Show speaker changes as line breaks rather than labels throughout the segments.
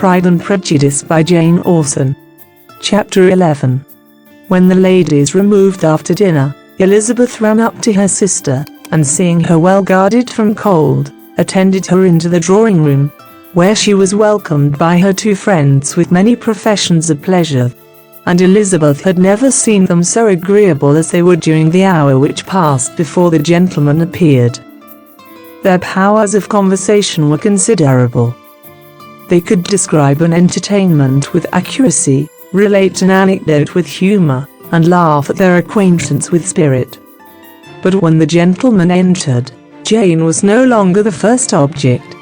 Pride and Prejudice by Jane Austen. Chapter 11. When the ladies removed after dinner, Elizabeth ran up to her sister, and seeing her well guarded from cold, attended her into the drawing-room, where she was welcomed by her two friends with many professions of pleasure. And Elizabeth had never seen them so agreeable as they were during the hour which passed before the gentleman appeared. Their powers of conversation were considerable. They could describe an entertainment with accuracy, relate an anecdote with humor, and laugh at their acquaintance with spirit. But when the gentleman entered, Jane was no longer the first object.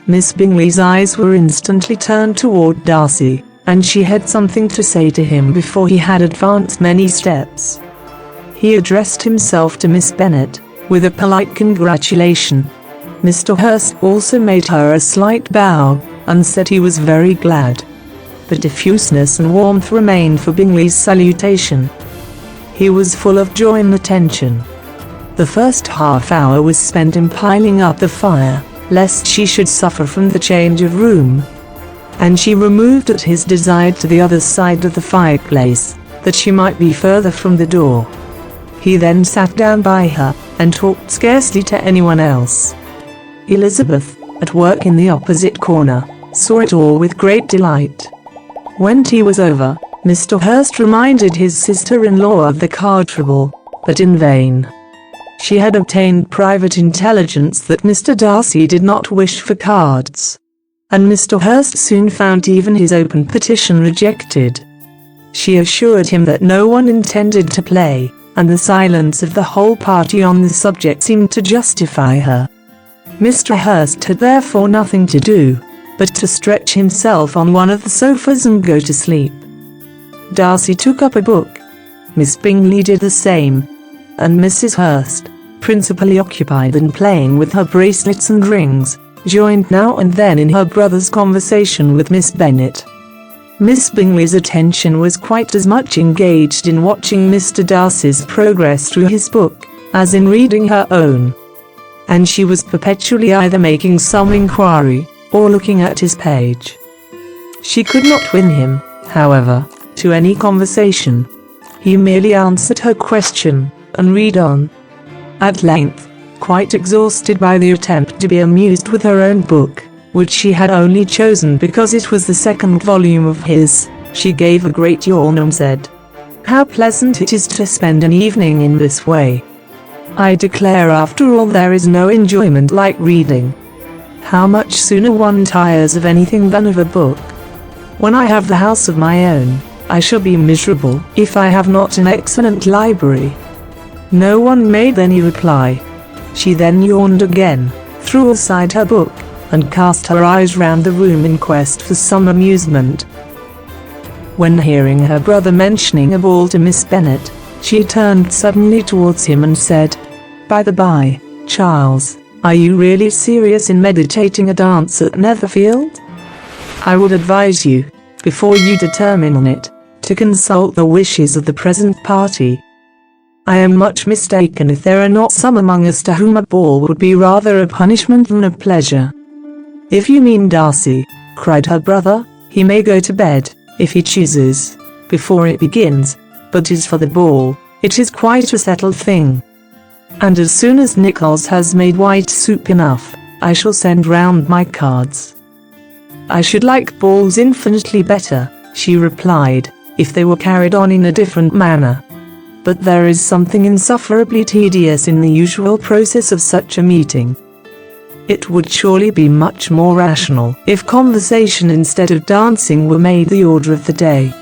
Miss Bingley's eyes were instantly turned toward Darcy, and she had something to say to him before he had advanced many steps. He addressed himself to Miss Bennet, with a polite congratulation. Mr. Hurst also made her a slight bow, and said he was very glad. But diffuseness and warmth remained for Bingley's salutation. He was full of joy and attention. The first half hour was spent in piling up the fire, lest she should suffer from the change of room, and she removed at his desire to the other side of the fireplace, that she might be further from the door. He then sat down by her, and talked scarcely to anyone else. Elizabeth, at work in the opposite corner, saw it all with great delight. When tea was over, Mr. Hurst reminded his sister-in-law of the card trouble, but in vain. She had obtained private intelligence that Mr. Darcy did not wish for cards, and Mr. Hurst soon found even his open petition rejected. She assured him that no one intended to play, and the silence of the whole party on the subject seemed to justify her. Mr. Hurst had therefore nothing to do but to stretch himself on one of the sofas and go to sleep. Darcy took up a book. Miss Bingley did the same, and Mrs. Hurst, principally occupied in playing with her bracelets and rings, joined now and then in her brother's conversation with Miss Bennet. Miss Bingley's attention was quite as much engaged in watching Mr. Darcy's progress through his book, as in reading her own, and she was perpetually either making some inquiry, or looking at his page. She could not win him, however, to any conversation. He merely answered her question, and read on. At length, quite exhausted by the attempt to be amused with her own book, which she had only chosen because it was the second volume of his, she gave a great yawn and said, "How pleasant it is to spend an evening in this way. I declare after all there is no enjoyment like reading. How much sooner one tires of anything than of a book. When I have the house of my own, I shall be miserable if I have not an excellent library." No one made any reply. She then yawned again, threw aside her book, and cast her eyes round the room in quest for some amusement. When hearing her brother mentioning a ball to Miss Bennet, she turned suddenly towards him and said, "By the by, Charles, are you really serious in meditating a dance at Netherfield? I would advise you, before you determine on it, to consult the wishes of the present party. I am much mistaken if there are not some among us to whom a ball would be rather a punishment than a pleasure." "If you mean Darcy," cried her brother, "he may go to bed, if he chooses, before it begins, but as for the ball, it is quite a settled thing. And as soon as Nicholas has made white soup enough, I shall send round my cards." "I should like balls infinitely better," she replied, "if they were carried on in a different manner. But there is something insufferably tedious in the usual process of such a meeting. It would surely be much more rational if conversation instead of dancing were made the order of the day."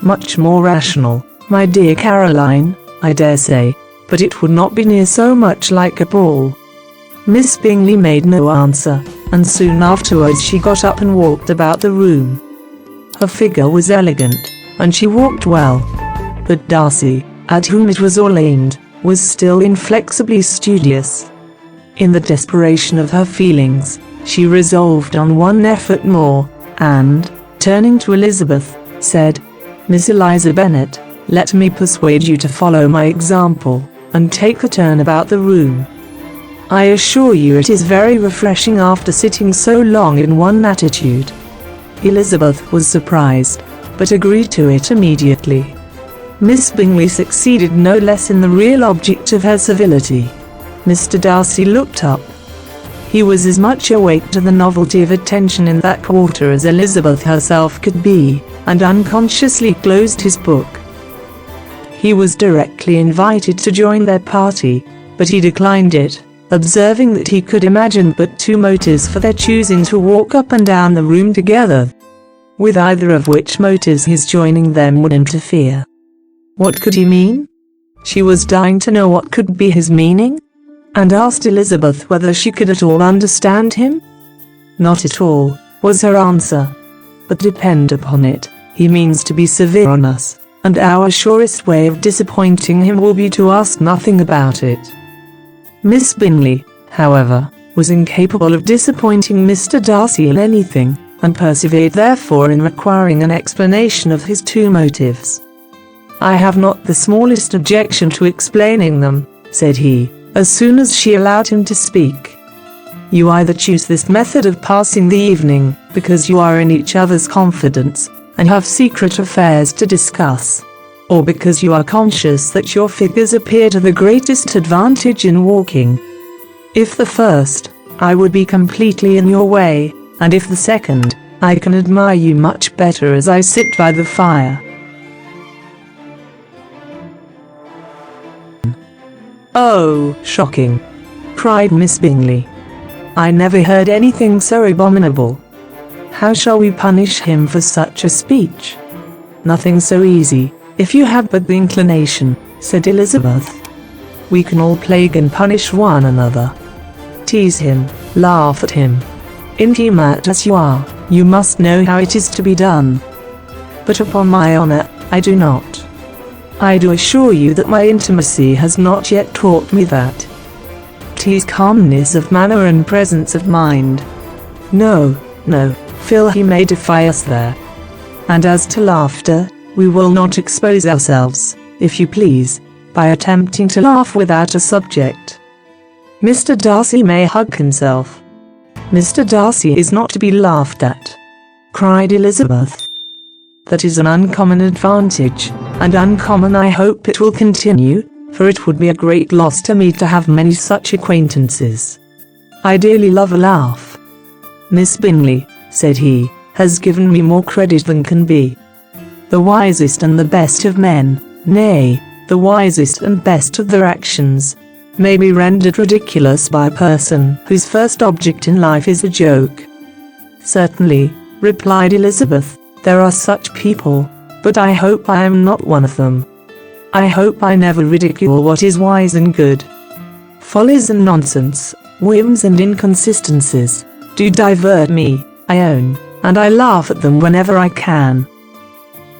"Much more rational, my dear Caroline, I dare say, but it would not be near so much like a ball." Miss Bingley made no answer, and soon afterwards she got up and walked about the room. Her figure was elegant, and she walked well. But Darcy, at whom it was all aimed, was still inflexibly studious. In the desperation of her feelings, she resolved on one effort more, and, turning to Elizabeth, said, "Miss Eliza Bennet, let me persuade you to follow my example, and take a turn about the room. I assure you it is very refreshing after sitting so long in one attitude. Elizabeth was surprised, but agreed to it immediately. Miss Bingley succeeded no less in the real object of her civility. Mr. Darcy looked up. He was as much awake to the novelty of attention in that quarter as Elizabeth herself could be, and unconsciously closed his book. He was directly invited to join their party, but he declined it, observing that he could imagine but two motives for their choosing to walk up and down the room together, with either of which motives his joining them would interfere. What could he mean? She was dying to know what could be his meaning, and asked Elizabeth whether she could at all understand him. Not at all, was her answer. But depend upon it, he means to be severe on us, and our surest way of disappointing him will be to ask nothing about it. Miss Bingley, however, was incapable of disappointing Mr. Darcy in anything, and persevered therefore in requiring an explanation of his two motives. "I have not the smallest objection to explaining them," said he, as soon as she allowed him to speak. "You either choose this method of passing the evening, because you are in each other's confidence, and have secret affairs to discuss, or because you are conscious that your figures appear to the greatest advantage in walking. If the first, I would be completely in your way, and if the second, I can admire you much better as I sit by the fire." "Oh, shocking!" cried Miss Bingley. "I never heard anything so abominable. How shall we punish him for such a speech?" "Nothing so easy, if you have but the inclination," said Elizabeth. "We can all plague and punish one another. Tease him, laugh at him. Intimate as you are, you must know how it is to be done. But upon my honor, I do not. I do assure you that my intimacy has not yet taught me that. Tease calmness of manner and presence of mind. No, no, Phil, he may defy us there. And as to laughter, we will not expose ourselves, if you please, by attempting to laugh without a subject. Mr. Darcy may hug himself. Mr. Darcy is not to be laughed at," cried Elizabeth. "That is an uncommon advantage, and uncommon I hope it will continue, for it would be a great loss to me to have many such acquaintances. I dearly love a laugh. Miss Bingley," said he, "has given me more credit than can be. The wisest and the best of men, nay, the wisest and best of their actions, may be rendered ridiculous by a person whose first object in life is a joke." "Certainly," replied Elizabeth, "there are such people, but I hope I am not one of them. I hope I never ridicule what is wise and good. Follies and nonsense, whims and inconsistencies, do divert me, I own, and I laugh at them whenever I can.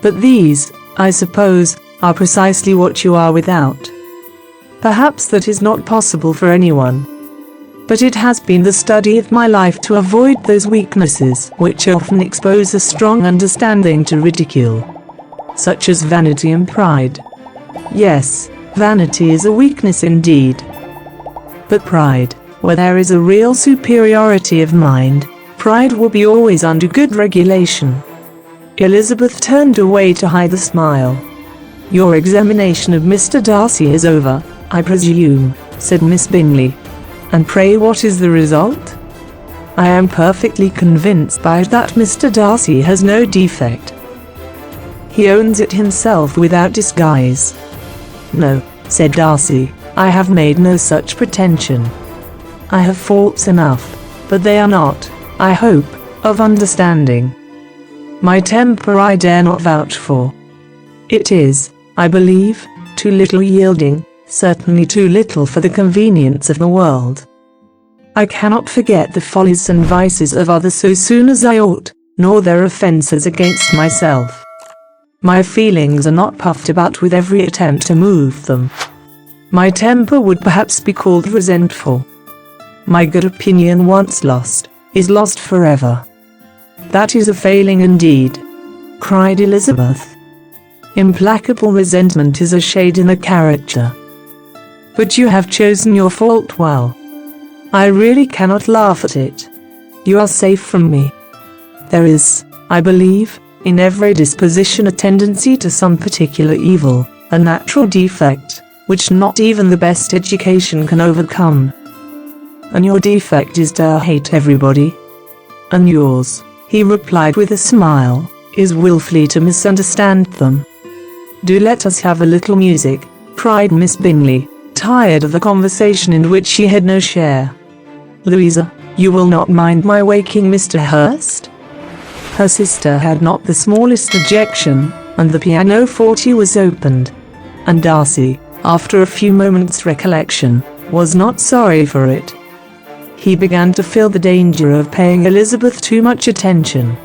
But these, I suppose, are precisely what you are without. Perhaps that is not possible for anyone. But it has been the study of my life to avoid those weaknesses which often expose a strong understanding to ridicule, such as vanity and pride. Yes, vanity is a weakness indeed. But pride, where there is a real superiority of mind, pride will be always under good regulation." Elizabeth turned away to hide the smile. "Your examination of Mr. Darcy is over, I presume," said Miss Bingley. "And pray what is the result?" "I am perfectly convinced by it that Mr. Darcy has no defect. He owns it himself without disguise." "No," said Darcy, "I have made no such pretension. I have faults enough, but they are not, I hope, of understanding. My temper I dare not vouch for. It is, I believe, too little yielding, certainly too little for the convenience of the world. I cannot forget the follies and vices of others so soon as I ought, nor their offences against myself. My feelings are not puffed about with every attempt to move them. My temper would perhaps be called resentful. My good opinion once lost, is lost forever. That is a failing indeed," cried Elizabeth. "Implacable resentment is a shade in the character. But you have chosen your fault well. I really cannot laugh at it. You are safe from me. There is, I believe, in every disposition a tendency to some particular evil, a natural defect, which not even the best education can overcome. And your defect is to hate everybody? And yours, he replied with a smile, is willfully to misunderstand them. Do let us have a little music, cried Miss Bingley, tired of the conversation in which she had no share. Louisa, you will not mind my waking Mr. Hurst? Her sister had not the smallest objection, and the pianoforte was opened. And Darcy, after a few moments' recollection, was not sorry for it. He began to feel the danger of paying Elizabeth too much attention.